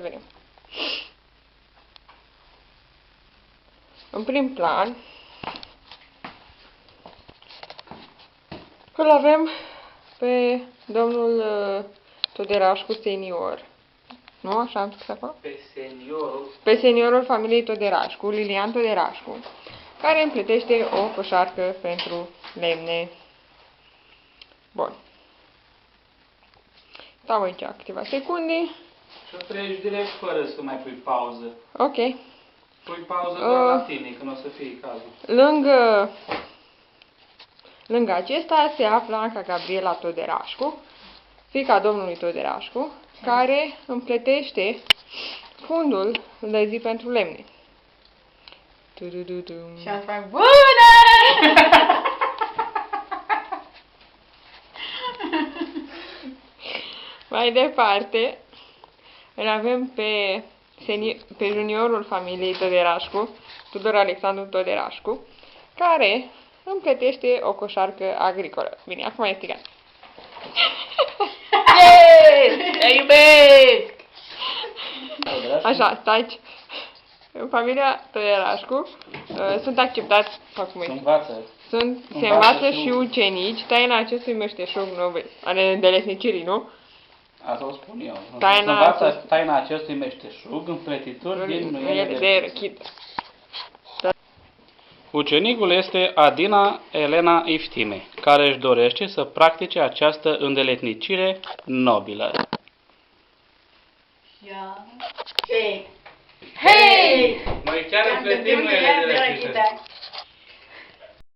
vedem. În prim plan îl avem pe domnul Toderașcu senior. Nu? Așa am scris acolo? Pe seniorul familiei Toderașcu, Lilian Toderașcu, care împletește o coșarcă pentru lemne. Bun. Stau aici câteva secunde. Și o treci direct fără să mai pui pauză. Ok. Pui pauză doar la tine, când o să fie cazul. Lângă acesta se află Anca Gabriela Toderașcu, fiica domnului Toderașcu, care împletește fundul de zi pentru lemne. Și am fac bună! Mai departe, îl avem pe juniorul familiei Toderașcu, Tudor Alexandru Toderașcu, care împletește o coșarcă agricolă. Bine, acum este gata. Te iubesc! Așa, stai. În familia Toderașcu sunt acceptați, se învață și ucenici, taina acestui meșteșug nou, ale îndelesnicirii, nu? Asta o spun eu. Taina acestui meșteșug, împletituri din nuiele de răchită. Ucenicul este Adina Elena Iftime, care își dorește să practice această îndeletnicire nobilă. Hei! Noi chiar împletim nuiele de răchită.